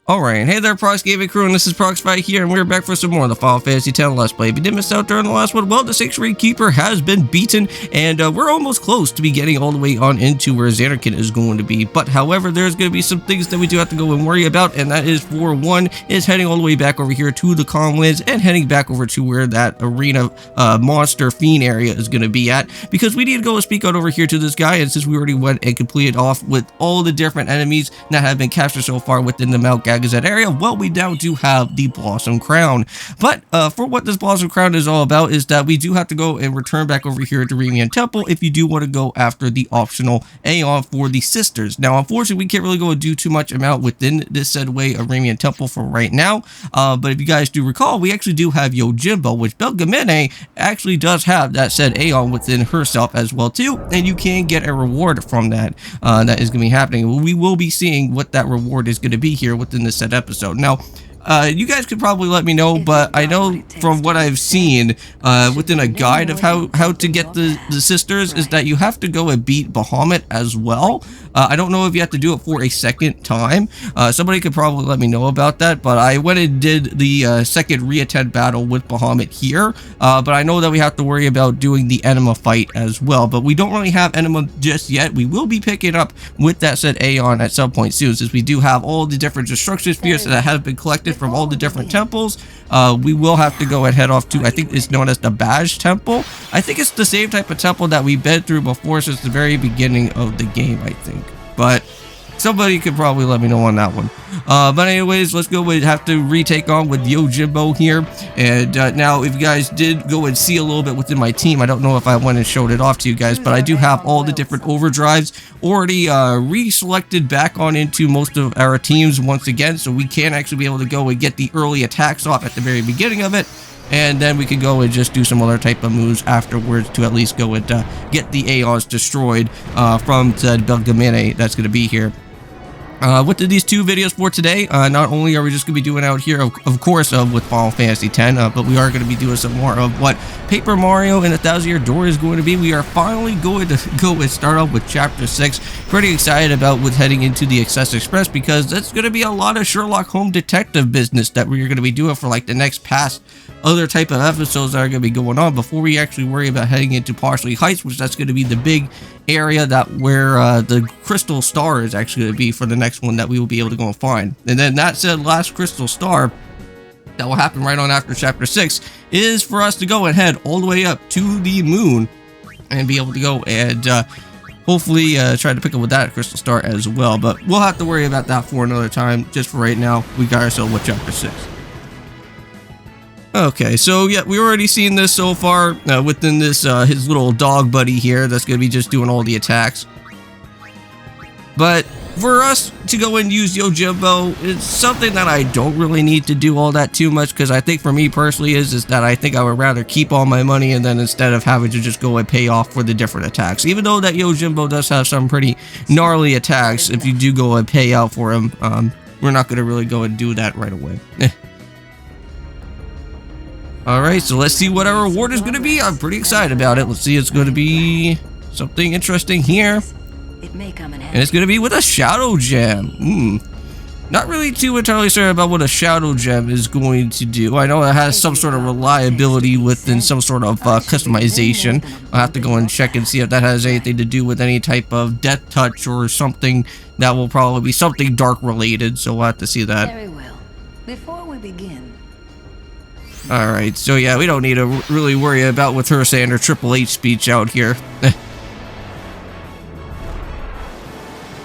Alright, hey there Prox Gaming Crew, and this is Proxify here, and we're back for some more of the Final Fantasy X Let's Play. If you did miss out during the last one, well, the Sanctuary Keeper has been beaten, and we're almost close to be getting all the way on into where Zanarkand is going to be. But, however, there's going to be some things that we do have to go and worry about, and that is, for one, is heading all the way back over here to the Comlands, and heading back over to where that arena monster fiend area is going to be at, because we need to go and speak out over here to this guy, and since we already went and completed off with all the different enemies that have been captured so far within the Mount Gagazet area, well, we now do have the Blossom Crown. But for what this Blossom Crown is all about is that we do have to go and return back over here to Remiem Temple if you do want to go after the optional Aeon for the sisters. Now, unfortunately, we can't really go and do too much amount within this said way of Remiem Temple for right now. But if you guys do recall, we actually do have Yojimbo, which Belgemine actually does have that said Aeon within herself as well too, and you can get a reward from that. That is going to be happening. We will be seeing what that reward is going to be here within this said episode. Now, you guys could probably let me know, but I know from what I've seen within a guide of how to get the sisters is that you have to go and beat Bahamut as well. I don't know if you have to do it for a second time. Somebody could probably let me know about that, but I went and did the second re-attend battle with Bahamut here, but I know that we have to worry about doing the Enema fight as well, but we don't really have Enema just yet. We will be picking up with that said Aeon at some point soon, since we do have all the different destruction spheres that have been collected from all the different temples. We will have to go and head off to, I think it's known as the Badge Temple. I think it's the same type of temple that we've been through before since the very beginning of the game, I think. But somebody could probably let me know on that one. But anyways, let's go and have to retake on with Yojimbo here. And now, if you guys did go and see a little bit within my team, I don't know if I went and showed it off to you guys, but I do have all the different overdrives already reselected back on into most of our teams once again, so we can actually be able to go and get the early attacks off at the very beginning of it. And then we can go and just do some other type of moves afterwards to at least go and get the Aeons destroyed from the Belgemine that's going to be here. With these two videos for today, not only are we just going to be doing out here, of course, with Final Fantasy X, but we are going to be doing some more of what Paper Mario and the Thousand Year Door is going to be. We are finally going to go and start off with Chapter 6. Pretty excited about with heading into the Excess Express, because that's going to be a lot of Sherlock Holmes detective business that we're going to be doing for like the next past other type of episodes that are going to be going on before we actually worry about heading into Parsley Heights, which that's going to be the big area that where the Crystal Star is actually going to be for the next one that we will be able to go and find. And then that said last Crystal Star that will happen right on after Chapter 6 is for us to go and head all the way up to the moon and be able to go and hopefully try to pick up with that Crystal Star as well. But we'll have to worry about that for another time. Just for right now, we got ourselves with Chapter 6. Okay, so yeah, we already seen this so far within this his little dog buddy here that's going to be just doing all the attacks. But for us to go and use Yojimbo, it's something that I don't really need to do all that too much, because I think for me personally is that I think I would rather keep all my money and then instead of having to just go and pay off for the different attacks. Even though that Yojimbo does have some pretty gnarly attacks, if you do go and pay out for him, we're not going to really go and do that right away. Alright, so let's see what our reward is going to be. I'm pretty excited about it. Let's see, it's going to be something interesting here. And it's going to be with a Shadow Gem. Not really too entirely sure about what a Shadow Gem is going to do. I know it has some sort of reliability within some sort of customization. I'll have to go and check and see if that has anything to do with any type of Death Touch or something that will probably be something dark related. So we'll have to see that. Very well. Before we begin. Alright, so yeah, we don't need to really worry about with her saying her Triple H speech out here.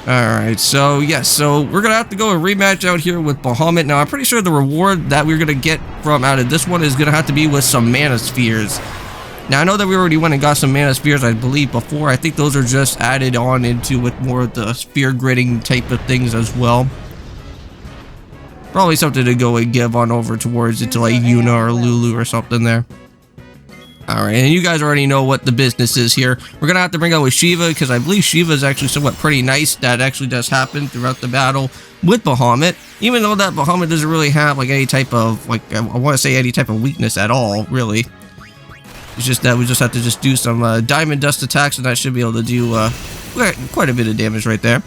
Alright, so yes, so we're gonna have to go and rematch out here with Bahamut. Now, I'm pretty sure the reward that we're gonna get from out of this one is gonna have to be with some Mana Spheres. Now, I know that we already went and got some Mana Spheres, I believe, before. I think those are just added on into with more of the sphere gridding type of things as well. Probably something to go and give on over towards it to like Yuna or Lulu or something there. Alright, and you guys already know what the business is here. We're going to have to bring out with Shiva, because I believe Shiva is actually somewhat pretty nice. That actually does happen throughout the battle with Bahamut. Even though that Bahamut doesn't really have like any type of, like, I want to say any type of weakness at all, really. It's just that we just have to just do some Diamond Dust attacks, and that should be able to do quite a bit of damage right there.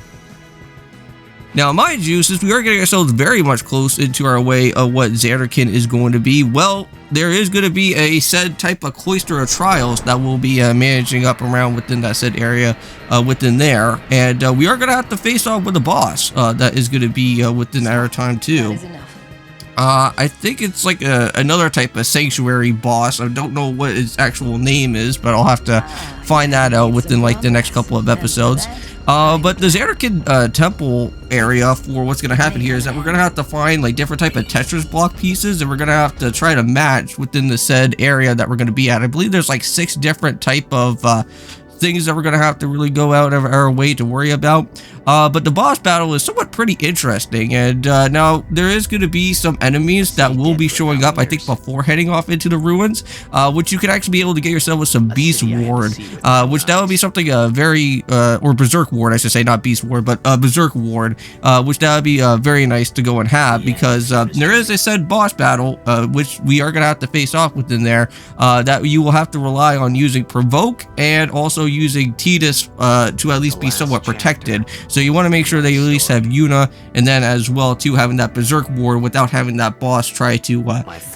Now, mind you, since we are getting ourselves very much close into our way of what Zanarkand is going to be, well, there is going to be a said type of cloister of trials that we'll be managing up around within that said area within there. And we are going to have to face off with a boss that is going to be within our time too. I think it's like another type of sanctuary boss. I don't know what its actual name is, but I'll have to find that out within like the next couple of episodes. But the Zanarkand Temple area for what's going to happen here is that we're going to have to find like different type of Tetris block pieces, and we're going to have to try to match within the said area that we're going to be at. I believe there's like 6 different type of things that we're going to have to really go out of our way to worry about. But the boss battle is somewhat pretty interesting, and now there is going to be some enemies that will be showing up, I think, before heading off into the ruins, which you can actually be able to get yourself with some Beast Ward, which that would be something very, or Berserk Ward, I should say, not Beast Ward, but Berserk Ward, which that would be very nice to go and have, because there is a said boss battle, which we are going to have to face off within there, that you will have to rely on using Provoke and also using Tidus to at least be somewhat protected. So you want to make sure that you at least have Yuna, and then as well too having that Berserk Ward without having that boss try to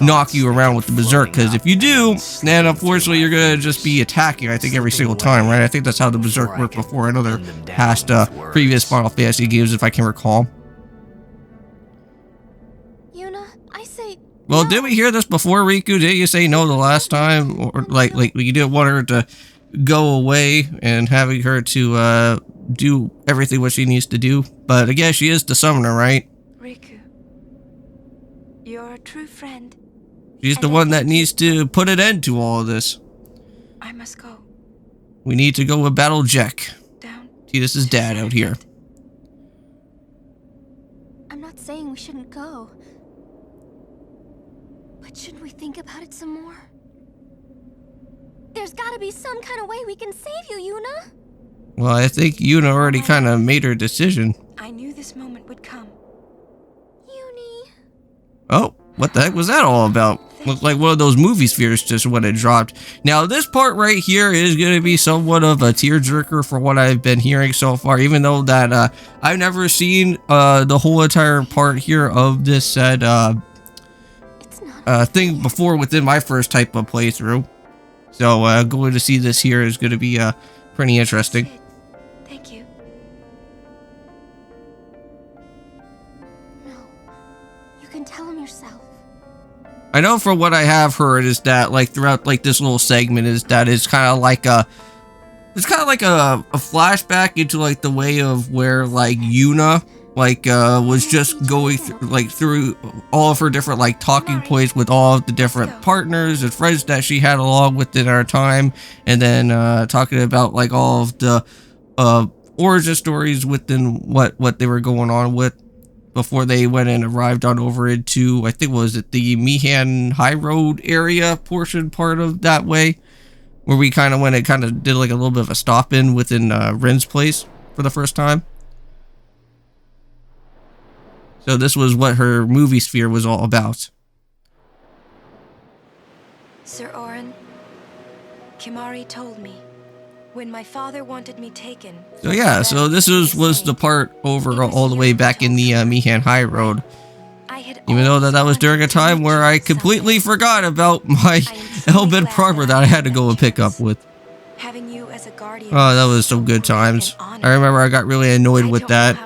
knock you around with the Berserk, because if you do, then unfortunately you're going to just be attacking, I think, every single time, right? I think that's how the Berserk worked before in other past previous Final Fantasy games, if I can recall. Yuna, I say Well, no. did we hear this before, Riku? Did you say no the last time? Or like you didn't want her to go away and having her to do everything what she needs to do? But I guess she is the summoner, right? Riku, you're a true friend. She's the one that needs to put an end to all of this. I must go We need to go with Battle Jack, down. Tidus' dad out here. I'm not saying we shouldn't go, but shouldn't we think about it some more? There's gotta be some kind of way we can save you, Yuna. Well, I think Yuna already kind of made her decision. I knew this moment would come. Yuni. Oh, what the heck was that all about? Looked like one of those movie spheres just when it dropped. Now, this part right here is going to be somewhat of a tearjerker for what I've been hearing so far, even though that I've never seen the whole entire part here of this said thing before within my first type of playthrough. So going to see this here is going to be pretty interesting. Thank you. No, you can tell him yourself. I know from what I have heard is that like throughout like this little segment is that it's kind of like a flashback into like the way of where like Yuna like was just going through all of her different like talking points with all of the different partners and friends that she had along within our time, and then talking about like all of the origin stories within what they were going on with before they went and arrived on over into, I think, was it the Mihan High Road area portion part of that way, where we kind of went and kind of did like a little bit of a stop in within Rin's place for the first time. So this was what her movie sphere was all about. Sir Orin, Kimahri told me when my father wanted me taken. So yeah, so this was the part over all the way back in the Mihan High Road. Even though that was during a time where I completely forgot about my Elbit Proper that I had to go and pick up with. Having you as a guardian. Oh, that was some good times. I remember I got really annoyed with that.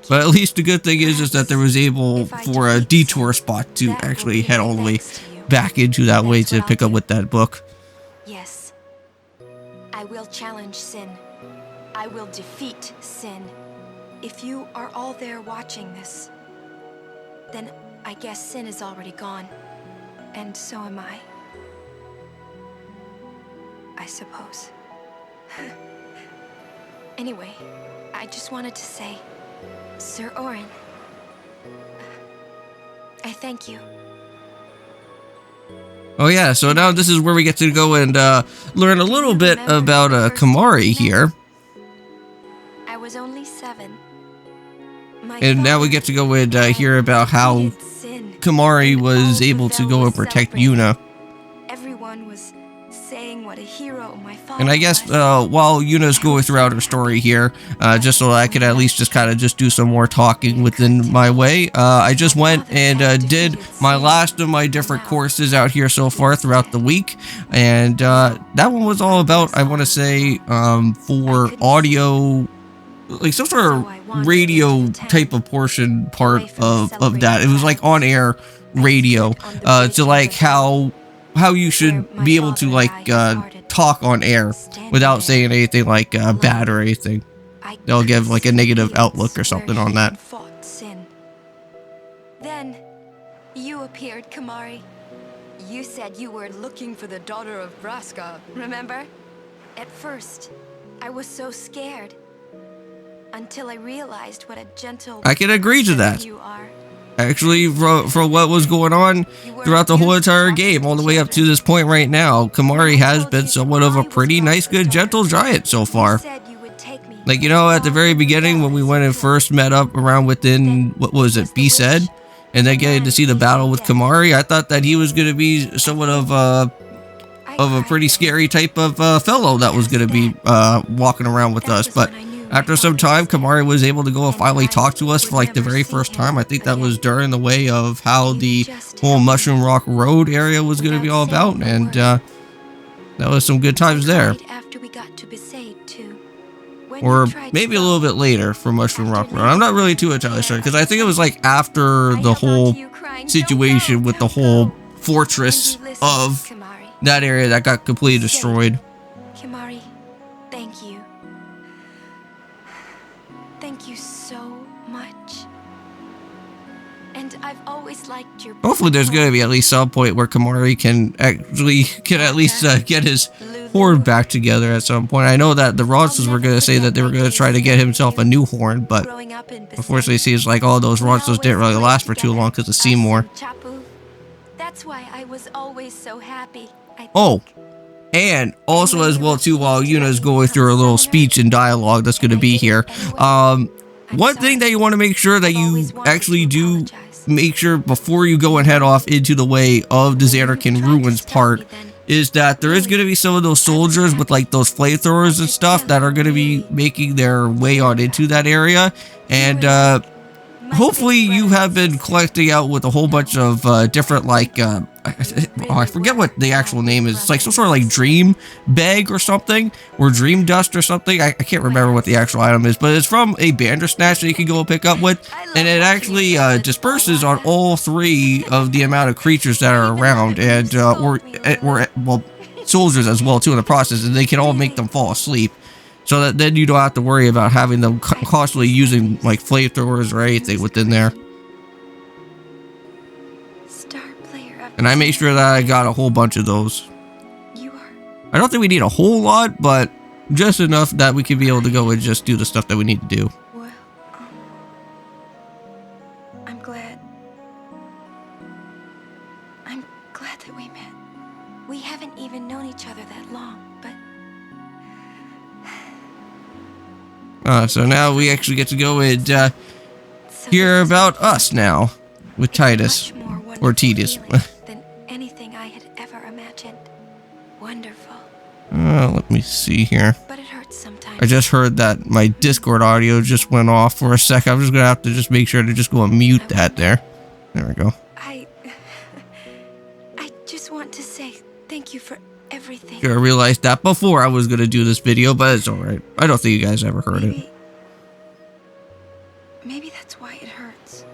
But at least the good thing is that there was able for a detour spot to actually head all the way back into that way to pick up with that book. Yes. I will challenge sin. I will defeat sin. If you are all there watching this, then I guess sin is already gone. And so am I. I suppose. Anyway, I just wanted to say, Sir Orin, I thank you. Oh yeah, so now this is where we get to go and learn a little bit about Kimahri here. I was only 7. And now we get to go and hear about how Kimahri was able to go and protect Yuna. Everyone was saying what a hero my father And I guess while Yuna's going throughout her story here, just so I could at least just kind of just do some more talking within my way, I just went and did my last of my different courses out here so far throughout the week. And that one was all about, I want to say, for audio, like some sort of radio type of part of that. It was like on air radio, to like how you should be able to like talk on air without saying anything like bad or anything. They'll give like a negative outlook or something on that. Then you appeared, Kimahri. You said you were looking for the daughter of Vraska, remember? At first, I was so scared. Until I realized what a gentle... I can agree to that. You are. Actually, for what was going on throughout the whole entire game, all the way up to this point right now, Kimahri has been somewhat of a pretty nice, good, gentle giant so far. Like, you know, at the very beginning when we went and first met up around within, what was it, B-Said? And then getting to see the battle with Kimahri, I thought that he was going to be somewhat of a pretty scary type of fellow that was going to be walking around with us. But after some time, Kimahri was able to go and finally talk to us for like the very first time. I think that was during the way of how the whole Mushroom Rock Road area was going to be all about. And that was some good times there. Or maybe a little bit later for Mushroom Rock Road. I'm not really too entirely sure, because I think it was like after the whole situation with the whole fortress of that area that got completely destroyed. Kimahri, thank you. Thank you so much. And I've always liked your... Hopefully there's going to be at least some point where Kimahri can at least get his horn back together at some point. I know that the Ronstons were going to say that they were going to try to get himself a new horn, but unfortunately it seems like all those Ronstons didn't really last for too long because of Seymour. That's why I was always so happy. Oh, and also as well too, while Yuna's going through her little speech and dialogue that's going to be here, one thing that you want to make sure that you actually do make sure before you go and head off into the way of the Zanarkand ruins part is that there is going to be some of those soldiers with like those flamethrowers and stuff that are going to be making their way on into that area. And hopefully you have been collecting out with a whole bunch of different like I forget what the actual name is. It's like some sort of like dream bag or something, or dream dust or something. I can't remember what the actual item is, but it's from a Bandersnatch that you can go and pick up with, and it actually disperses on all three of the amount of creatures that are around, and well, soldiers as well too in the process, and they can all make them fall asleep. So that then you don't have to worry about having them constantly using like flamethrowers or anything within there. And I made sure that I got a whole bunch of those. I don't think we need a whole lot, but just enough that we can be able to go and just do the stuff that we need to do. Well, I'm glad that we met. We haven't even known each other that long, but... So now we actually get to go and hear about us now with Titus, or Titus. than anything I had ever imagined. Wonderful. Let me see here. But it hurts sometimes. I just heard that my Discord audio just went off for a sec. I'm just gonna have to just make sure to just go and mute that there. There we go. I just want to say thank you for everything. I realized that before I was gonna do this video, but it's alright. I don't think you guys ever heard it. Maybe that's why it hurts.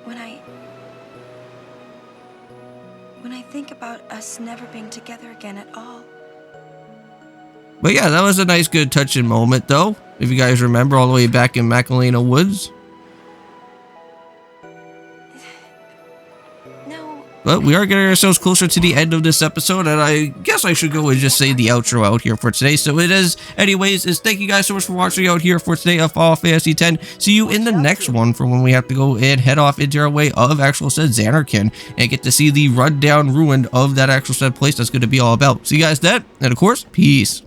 When I think about us never being together again at all. But yeah, that was a nice, good, touching moment, though. If you guys remember, all the way back in Macalena Woods. No. But we are getting ourselves closer to the end of this episode, and I guess I should go and just say the outro out here for today. So it is, anyways, thank you guys so much for watching out here for today of Final Fantasy X. See you in the next one for when we have to go and head off into our way of actual said Zanarkand and get to see the rundown ruin of that actual said place that's going to be all about. See you guys then, and of course, peace.